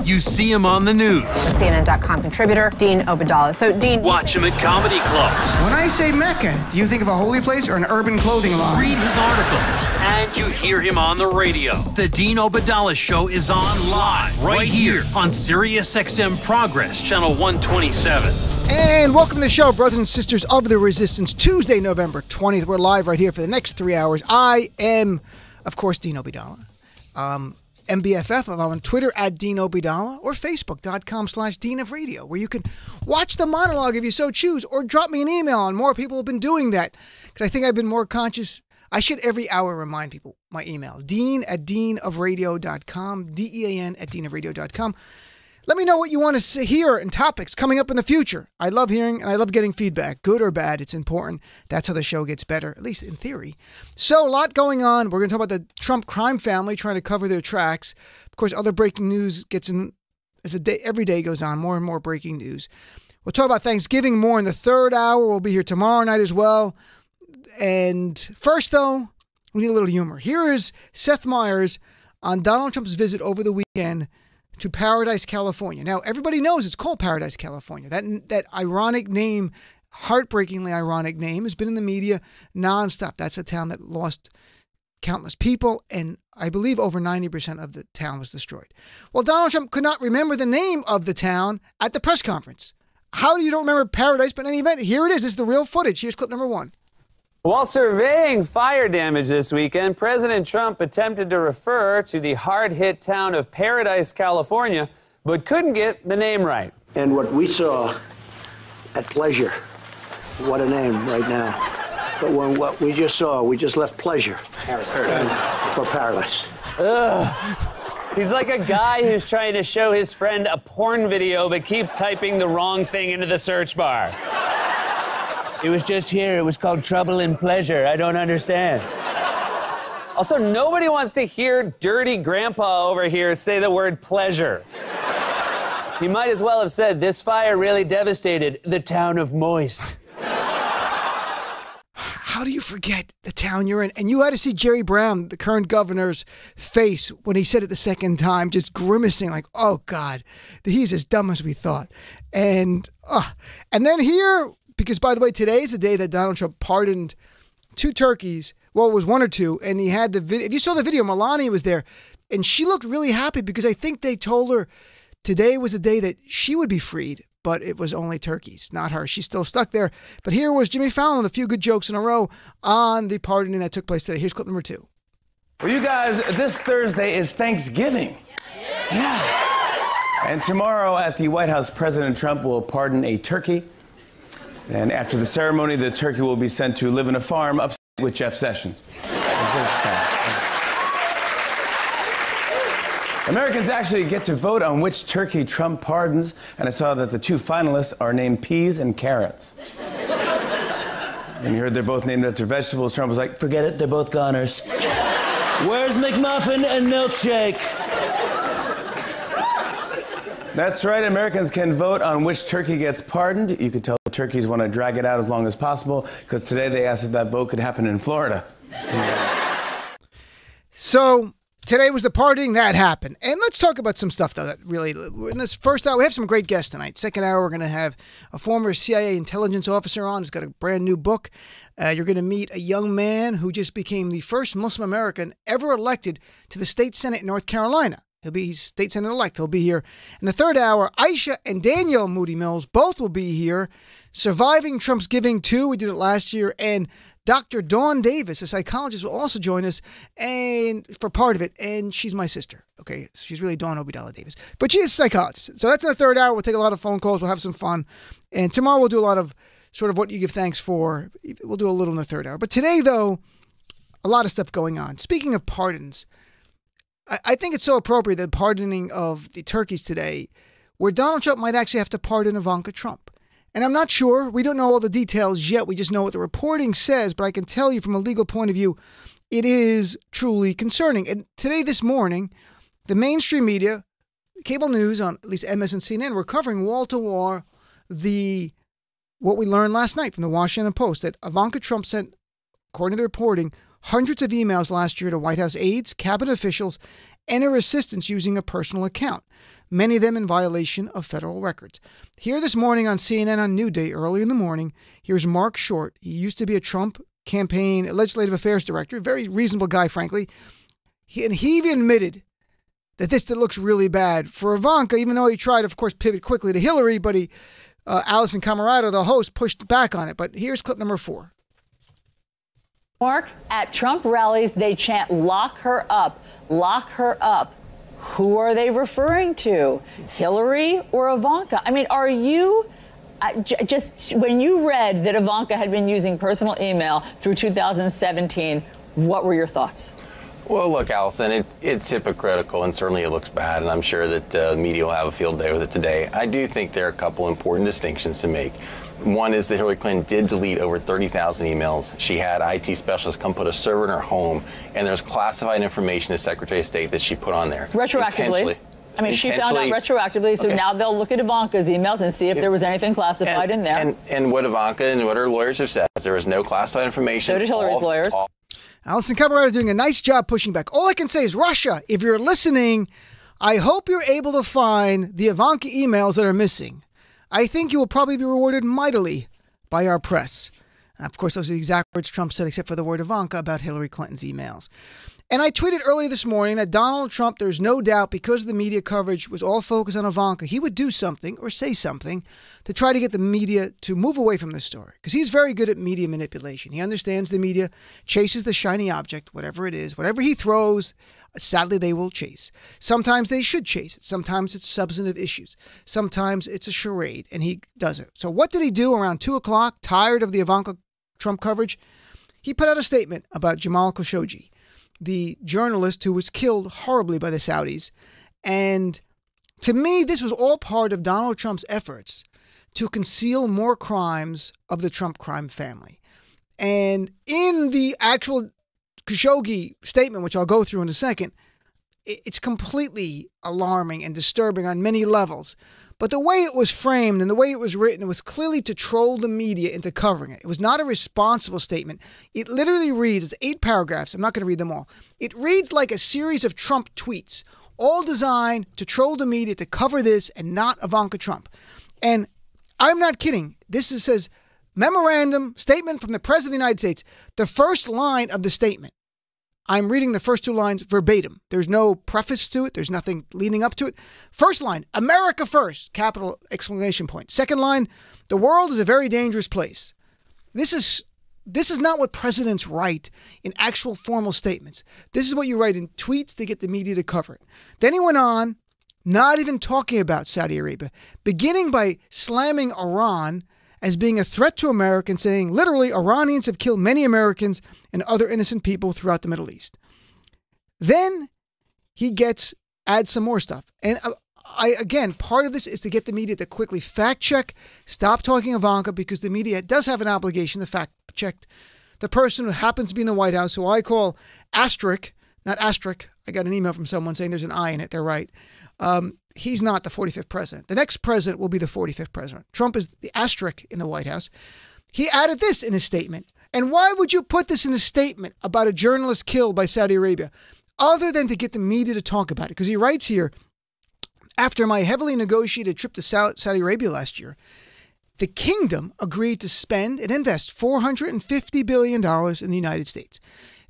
You see him on the news. CNN.com contributor, Dean Obeidallah. So, Dean... Watch him at comedy clubs. When I say Mecca, do you think of a holy place or an urban clothing line? Read his articles. And you hear him on the radio. The Dean Obeidallah Show is on live right here on SiriusXM Progress, Channel 127. And welcome to the show, brothers and sisters of the resistance. Tuesday, November 20th. We're live right here for the next 3 hours. I am, of course, Dean Obeidallah. MBFF. I'm on Twitter at Dean Obeidallah or Facebook.com/Dean of Radio, where you can watch the monologue if you so choose, or drop me an email. And more people have been doing that because I think I've been more conscious. I should every hour remind people my email, dean@deanofradio.com, DEAN at deanofradio.com. Let me know what you want to hear and topics coming up in the future. I love hearing and I love getting feedback, good or bad. It's important. That's how the show gets better, at least in theory. So a lot going on. We're going to talk about the Trump crime family trying to cover their tracks. Of course, other breaking news gets in as every day goes on, more and more breaking news. We'll talk about Thanksgiving more in the third hour. We'll be here tomorrow night as well. And first, though, we need a little humor. Here is Seth Meyers on Donald Trump's visit over the weekend to Paradise, California. Now, everybody knows it's called Paradise, California. That ironic name, heartbreakingly ironic name, has been in the media nonstop. That's a town that lost countless people, and I believe over 90% of the town was destroyed. Well, Donald Trump could not remember the name of the town at the press conference. How do you don't remember Paradise? But in any event, here it is. This is the real footage. Here's clip number 1. While surveying fire damage this weekend, President Trump attempted to refer to the hard-hit town of Paradise, California, but couldn't get the name right. And what we saw at Pleasure, what a name right now. But when what we just saw, we just left Pleasure for Paradise. Ugh. He's like a guy who's trying to show his friend a porn video but keeps typing the wrong thing into the search bar. It was just here. It was called Trouble and Pleasure. I don't understand. Also, nobody wants to hear dirty grandpa over here say the word pleasure. He might as well have said, this fire really devastated the town of Moist. How do you forget the town you're in? And you had to see Jerry Brown, the current governor's face when he said it the second time, just grimacing like, oh, God, he's as dumb as we thought. And then here... Because, by the way, today is the day that Donald Trump pardoned 2 turkeys. Well, it was 1 or 2. And he had the video. If you saw the video, Melania was there. And she looked really happy because I think they told her today was the day that she would be freed. But it was only turkeys, not her. She's still stuck there. But here was Jimmy Fallon with a few good jokes in a row on the pardoning that took place today. Here's clip number 2. Well, you guys, this Thursday is Thanksgiving. Yeah. And tomorrow at the White House, President Trump will pardon a turkey. And after the ceremony, the turkey will be sent to live in a farm upstate with Jeff Sessions. Americans actually get to vote on which turkey Trump pardons, and I saw that the 2 finalists are named Peas and Carrots. And you heard they're both named after vegetables. Trump was like, forget it, they're both goners. Where's McMuffin and Milkshake? That's right, Americans can vote on which turkey gets pardoned. You could tell turkeys want to drag it out as long as possible, because today they asked if that vote could happen in Florida. So today was the pardoning that happened. And let's talk about some stuff, though, that really, in this first hour, we have some great guests tonight. Second hour, we're going to have a former CIA intelligence officer on who's got a brand new book. You're going to meet a young man who just became the first Muslim American ever elected to the state Senate in North Carolina. He's state Senate elect. He'll be here. In the third hour, Aisha and Daniel Moody Mills both will be here. Surviving Trump's Giving 2, we did it last year. And Dr. Dawn Davis, a psychologist, will also join us and for part of it. And she's my sister. Okay, so she's really Dawn Obeidallah Davis. But she is a psychologist. So that's in the third hour. We'll take a lot of phone calls. We'll have some fun. And tomorrow we'll do a lot of sort of what you give thanks for. We'll do a little in the third hour. But today, though, a lot of stuff going on. Speaking of pardons, I think it's so appropriate that pardoning of the turkeys today, where Donald Trump might actually have to pardon Ivanka Trump. And I'm not sure. We don't know all the details yet. We just know what the reporting says. But I can tell you from a legal point of view, it is truly concerning. And today, this morning, the mainstream media, cable news on at least MS and CNN, were covering wall to wall what we learned last night from the Washington Post, that Ivanka Trump sent, according to the reporting, hundreds of emails last year to White House aides, cabinet officials, and her assistants using a personal account. many of them in violation of federal records. Here this morning on CNN on New Day, early in the morning, here's Mark Short. He used to be a Trump campaign legislative affairs director, very reasonable guy, frankly. He even admitted that this looks really bad for Ivanka, even though he tried, of course, pivot quickly to Hillary, but Allison Camerado, the host, pushed back on it. But here's clip number 4. Mark, at Trump rallies, they chant, "Lock her up, lock her up." Who are they referring to? Hillary or Ivanka? I mean, are you... just when you read that Ivanka had been using personal email through 2017, what were your thoughts? Well, look, Allison, it's hypocritical, and certainly it looks bad, and I'm sure that the media will have a field day with it today. I do think there are a couple important distinctions to make. One is that Hillary Clinton did delete over 30,000 emails. She had IT specialists come put a server in her home, and there's classified information as Secretary of State that she put on there. Retroactively? I mean, she found out retroactively, so now they'll look at Ivanka's emails and see if there was anything classified in there. And what Ivanka and what her lawyers have said is there was no classified information. So did Hillary's lawyers. Allison Camerado doing a nice job pushing back. All I can say is, Russia, if you're listening, I hope you're able to find the Ivanka emails that are missing. I think you will probably be rewarded mightily by our press. Of course, those are the exact words Trump said, except for the word Ivanka about Hillary Clinton's emails. And I tweeted earlier this morning that Donald Trump, there's no doubt, because the media coverage was all focused on Ivanka, he would do something or say something to try to get the media to move away from this story. Because he's very good at media manipulation. He understands the media chases the shiny object, whatever it is. Whatever he throws, sadly, they will chase. Sometimes they should chase it. Sometimes it's substantive issues. Sometimes it's a charade, and he does it. So what did he do around 2 o'clock, tired of the Ivanka Trump coverage? He put out a statement about Jamal Khashoggi, the journalist who was killed horribly by the Saudis. And to me, this was all part of Donald Trump's efforts to conceal more crimes of the Trump crime family. And in the actual Khashoggi statement, which I'll go through in a second, it's completely alarming and disturbing on many levels. But the way it was framed and the way it was written, it was clearly to troll the media into covering it. It was not a responsible statement. It literally reads, it's 8 paragraphs. I'm not going to read them all. It reads like a series of Trump tweets, all designed to troll the media to cover this and not Ivanka Trump. And I'm not kidding. Says, memorandum, statement from the President of the United States. The first line of the statement, I'm reading the first 2 lines verbatim. There's no preface to it. There's nothing leading up to it. First line, America first, capital exclamation point. Second line, the world is a very dangerous place. This is not what presidents write in actual formal statements. This is what you write in tweets to get the media to cover it. Then he went on, not even talking about Saudi Arabia, beginning by slamming Iran as being a threat to America and saying, literally, Iranians have killed many Americans and other innocent people throughout the Middle East. Then he adds some more stuff. And again, part of this is to get the media to quickly fact check, stop talking Ivanka, because the media does have an obligation to fact check the person who happens to be in the White House, who I call asterisk, not asterisk. I got an email from someone saying there's an I in it. They're right. He's not the 45th president. The next president will be the 45th president. Trump is the asterisk in the White House. He added this in his statement. And why would you put this in a statement about a journalist killed by Saudi Arabia, other than to get the media to talk about it? Because he writes here, after my heavily negotiated trip to Saudi Arabia last year, the kingdom agreed to spend and invest $450 billion in the United States.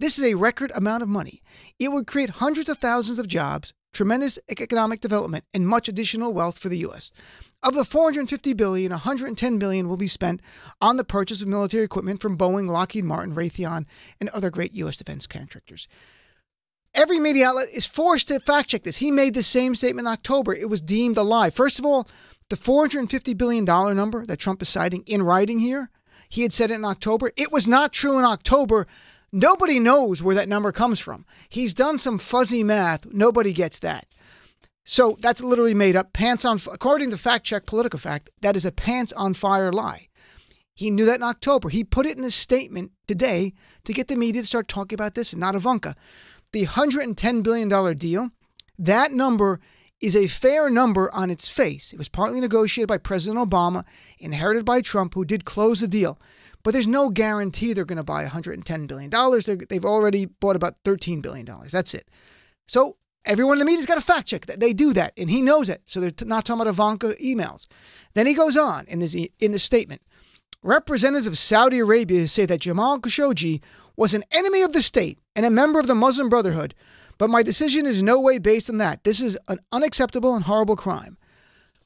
This is a record amount of money. It would create hundreds of thousands of jobs, tremendous economic development, and much additional wealth for the U.S. Of the $450 billion, $110 billion will be spent on the purchase of military equipment from Boeing, Lockheed Martin, Raytheon, and other great U.S. defense contractors. Every media outlet is forced to fact check this. He made the same statement in October. It was deemed a lie. First of all, the $450 billion number that Trump is citing in writing here, he had said it in October. It was not true in October. Nobody knows where that number comes from. He's done some fuzzy math. Nobody gets that. So that's literally made up. According to Fact Check Political Fact, that is a pants on fire lie. He knew that in October. He put it in his statement today to get the media to start talking about this and not Ivanka. The $110 billion deal, that number is a fair number on its face. It was partly negotiated by President Obama, inherited by Trump, who did close the deal. But there's no guarantee they're going to buy $110 billion. They've already bought about $13 billion. That's it. So everyone in the media's got to fact check that. They do that, and he knows it. So they're not talking about Ivanka emails. Then he goes on in this statement. Representatives of Saudi Arabia say that Jamal Khashoggi was an enemy of the state and a member of the Muslim Brotherhood, but my decision is no way based on that. This is an unacceptable and horrible crime.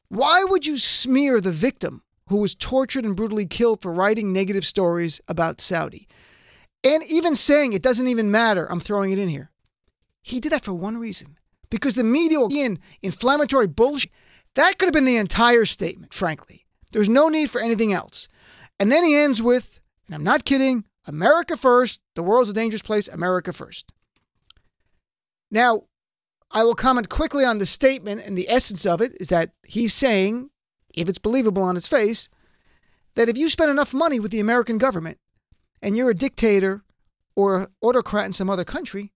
Why would you smear the victim who was tortured and brutally killed for writing negative stories about Saudi? And even saying it doesn't even matter, I'm throwing it in here. He did that for one reason, because the media will be in inflammatory bullshit. That could have been the entire statement, frankly. There's no need for anything else. And then he ends with, and I'm not kidding, America first, the world's a dangerous place, America first. Now, I will comment quickly on the statement, and the essence of it is that he's saying, if it's believable on its face, that if you spend enough money with the American government and you're a dictator or an autocrat in some other country,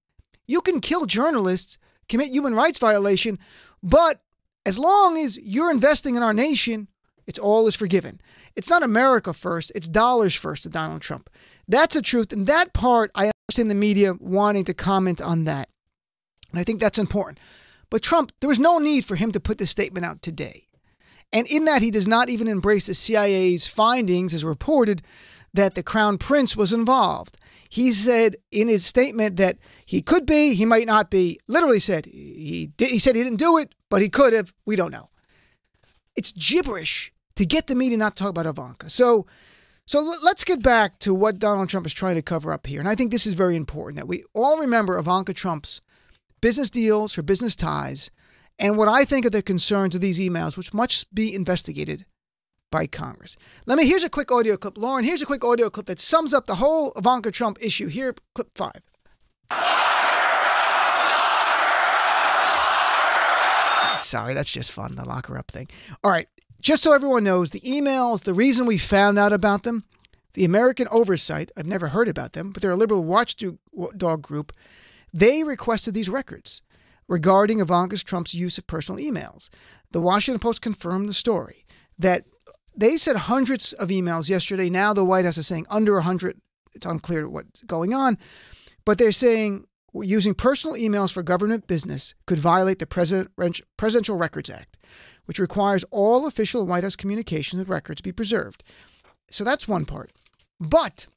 you can kill journalists, commit human rights violation, but as long as you're investing in our nation, it's all is forgiven. It's not America first, it's dollars first to Donald Trump. That's the truth, and that part, I understand the media wanting to comment on that. And I think that's important. But Trump, there was no need for him to put this statement out today. And in that, he does not even embrace the CIA's findings, as reported, that the Crown Prince was involved. He said in his statement that he could be, he might not be. Literally said he said he didn't do it, but he could have. We don't know. It's gibberish to get the media not to talk about Ivanka. So let's get back to what Donald Trump is trying to cover up here. And I think this is very important, that we all remember Ivanka Trump's business deals, her business ties, and what I think are the concerns of these emails, which must be investigated by Congress. Here's a quick audio clip. Lauren, here's a quick audio clip that sums up the whole Ivanka Trump issue. Here, clip 5. Sorry, that's just fun, the lock her up thing. All right, just so everyone knows, the emails, the reason we found out about them, the American Oversight, I've never heard about them, but they're a liberal watchdog group. They requested these records regarding Ivanka Trump's use of personal emails. The Washington Post confirmed the story that they said hundreds of emails yesterday. Now the White House is saying under 100. It's unclear what's going on, but they're saying using personal emails for government business could violate the Presidential Records Act, which requires all official White House communications and records be preserved. So that's one part. But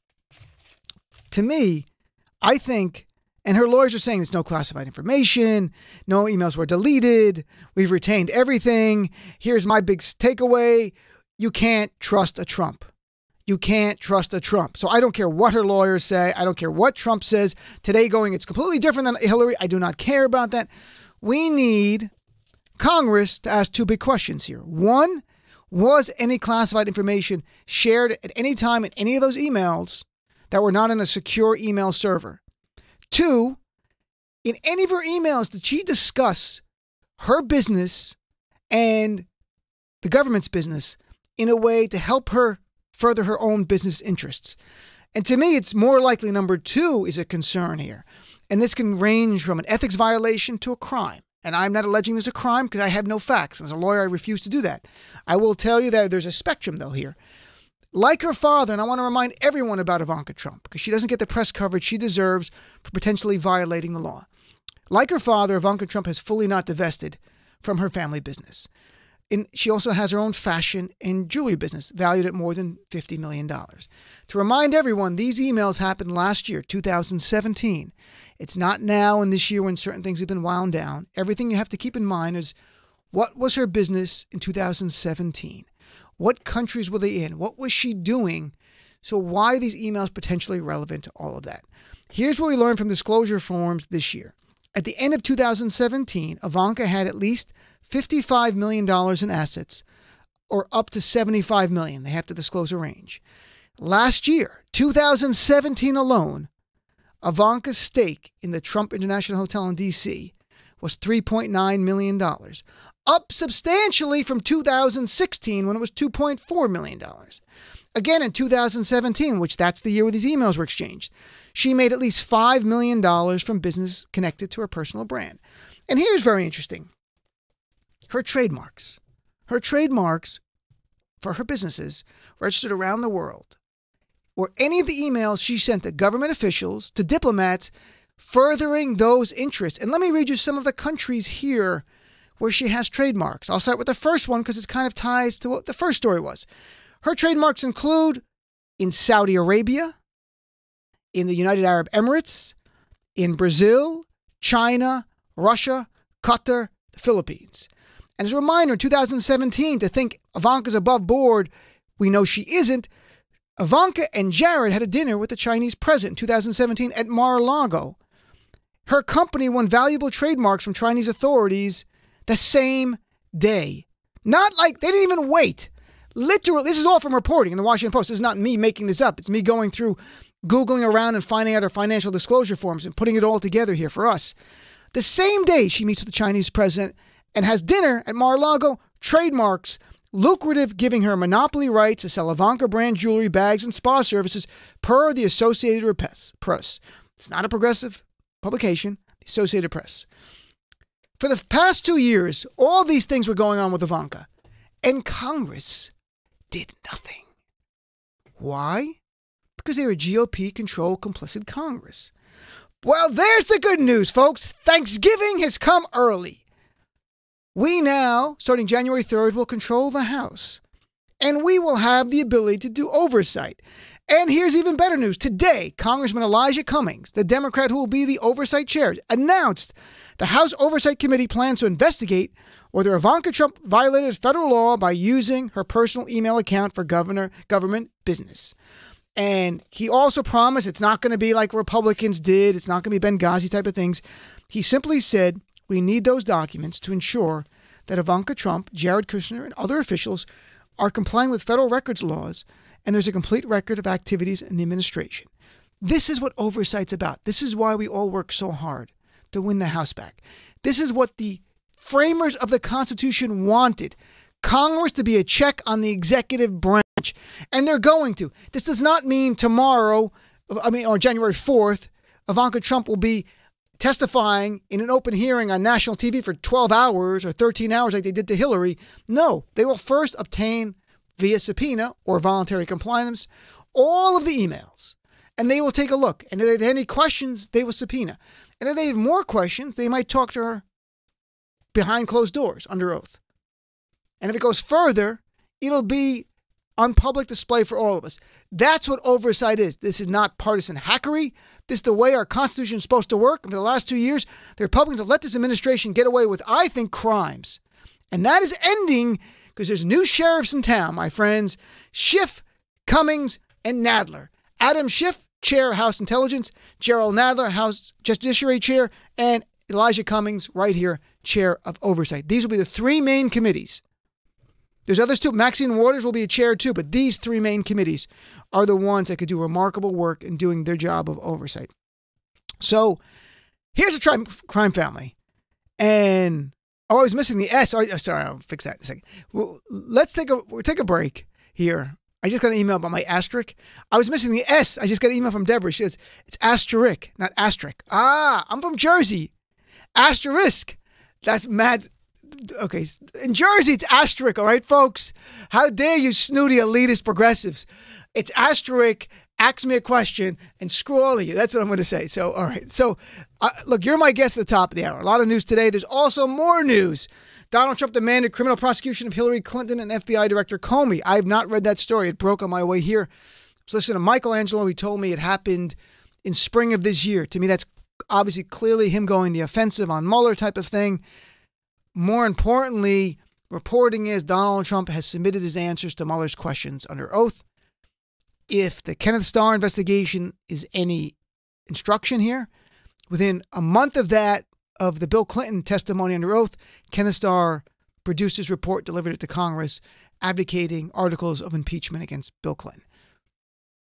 to me, I think, and her lawyers are saying there's no classified information, no emails were deleted, we've retained everything. Here's my big takeaway. You can't trust a Trump. You can't trust a Trump. So I don't care what her lawyers say. I don't care what Trump says. Today going, it's completely different than Hillary. I do not care about that. We need Congress to ask two big questions here. One, was any classified information shared at any time in any of those emails that were not in a secure email server? Two, in any of her emails, did she discuss her business and the government's business in a way to help her further her own business interests? And to me, it's more likely number two is a concern here. And this can range from an ethics violation to a crime. And I'm not alleging there's a crime because I have no facts. As a lawyer, I refuse to do that. I will tell you that there's a spectrum, though, here. Like her father, and I want to remind everyone about Ivanka Trump because she doesn't get the press coverage she deserves for potentially violating the law. Like her father, Ivanka Trump has fully not divested from her family business. And she also has her own fashion and jewelry business valued at more than $50 million. To remind everyone, these emails happened last year, 2017. It's not now in this year when certain things have been wound down. Everything you have to keep in mind is what was her business in 2017? What countries were they in? What was she doing? So why are these emails potentially relevant to all of that? Here's what we learned from disclosure forms this year. At the end of 2017, Ivanka had at least $55 million in assets, or up to $75 million. They have to disclose a range. Last year, 2017 alone, Ivanka's stake in the Trump International Hotel in D.C. was $3.9 million, up substantially from 2016 when it was $2.4 million. Again, in 2017, which that's the year where these emails were exchanged, she made at least $5 million from business connected to her personal brand. And here's very interesting. Her trademarks for her businesses registered around the world, or any of the emails she sent to government officials, to diplomats, furthering those interests. And let me read you some of the countries here where she has trademarks. I'll start with the first one because it kind of ties to what the first story was. Her trademarks include in Saudi Arabia, in the United Arab Emirates, in Brazil, China, Russia, Qatar, the Philippines. And as a reminder, in 2017, to think Ivanka's above board, we know she isn't. Ivanka and Jared had a dinner with the Chinese president in 2017 at Mar-a-Lago. Her company won valuable trademarks from Chinese authorities the same day. Not like they didn't even wait. Literally, this is all from reporting in the Washington Post. This is not me making this up. It's me going through, Googling around and finding out her financial disclosure forms and putting it all together here for us. The same day she meets with the Chinese president and has dinner at Mar-a-Lago, trademarks lucrative, giving her monopoly rights to sell Ivanka brand jewelry, bags, and spa services per the Associated Press. It's not a progressive publication, the Associated Press. For the past 2 years, all these things were going on with Ivanka, and Congress did nothing. Why? Because they were a GOP-controlled, complicit Congress. Well, there's the good news, folks. Thanksgiving has come early. We now, starting January 3rd, will control the House, and we will have the ability to do oversight. And here's even better news. Today, Congressman Elijah Cummings, the Democrat who will be the oversight chair, announced the House Oversight Committee plans to investigate whether Ivanka Trump violated federal law by using her personal email account for government business. And he also promised it's not going to be like Republicans did. It's not going to be Benghazi type of things. He simply said, we need those documents to ensure that Ivanka Trump, Jared Kushner, and other officials are complying with federal records laws, and there's a complete record of activities in the administration. This is what oversight's about. This is why we all work so hard to win the House back. This is what the framers of the Constitution wanted. Congress to be a check on the executive branch, and they're going to. This does not mean tomorrow, or January 4th, Ivanka Trump will be testifying in an open hearing on national TV for 12 hours or 13 hours like they did to Hillary. No, they will first obtain via subpoena or voluntary compliance all of the emails, and they will take a look. And if they have any questions, they will subpoena. And if they have more questions, they might talk to her behind closed doors under oath. And if it goes further, it'll be on public display for all of us. That's what oversight is. This is not partisan hackery. This is the way our Constitution is supposed to work. And for the last 2 years, the Republicans have let this administration get away with, I think, crimes. And that is ending because there's new sheriffs in town, my friends. Schiff, Cummings, and Nadler. Adam Schiff, Chair, House Intelligence. Gerald Nadler, House Judiciary Chair. And Elijah Cummings, right here, Chair of Oversight. These will be the three main committees. There's others too. Maxine Waters will be a chair too, but these three main committees are the ones that could do remarkable work in doing their job of oversight. So here's a crime family. And, I was missing the S. Sorry, I'll fix that in a second. Well, we'll take a break here. I just got an email about my asterisk. I was missing the S. I just got an email from Deborah. She says, it's asterisk, not asterisk. I'm from Jersey. Asterisk. That's mad. Okay, in Jersey, it's asterisk, all right, folks? How dare you snooty elitist progressives? It's asterisk, ask me a question, and screw all of you. That's what I'm going to say. So, all right. So, look, you're my guest at the top of the hour. A lot of news today. There's also more news. Donald Trump demanded criminal prosecution of Hillary Clinton and FBI Director Comey. I have not read that story. It broke on my way here. I was listening to Michelangelo. He told me it happened in spring of this year. To me, that's obviously clearly him going the offensive on Mueller type of thing. More importantly, reporting is Donald Trump has submitted his answers to Mueller's questions under oath. If the Kenneth Starr investigation is any instruction here, within a month of that, of the Bill Clinton testimony under oath, Kenneth Starr produced his report, delivered it to Congress, advocating articles of impeachment against Bill Clinton.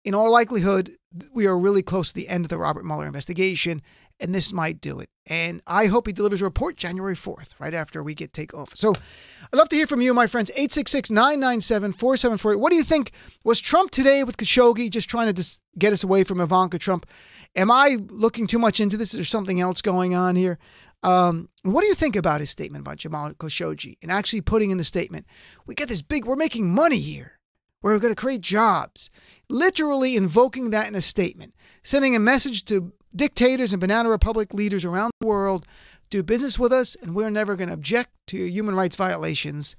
In all likelihood, we are really close to the end of the Robert Mueller investigation, and this might do it. And I hope he delivers a report January 4th, right after we take office. So I'd love to hear from you, my friends. 866-997-4748. What do you think? Was Trump today with Khashoggi just trying to get us away from Ivanka Trump? Am I looking too much into this? Is there something else going on here? What do you think about his statement about Jamal Khashoggi and actually putting in the statement, we get this we're making money here. We're going to create jobs. Literally invoking that in a statement, sending a message to dictators and banana republic leaders around the world do business with us, and we're never going to object to human rights violations.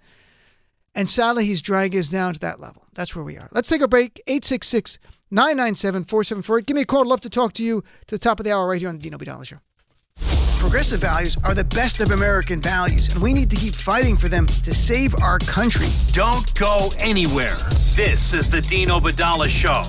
And sadly, he's dragging us down to that level. That's where we are. Let's take a break. 866-997-4748. Give me a call. I'd love to talk to you to the top of the hour right here on the Dean Opie Dallas Show. Progressive values are the best of American values, and we need to keep fighting for them to save our country. Don't go anywhere. This is the Dean Opie Dallas Show.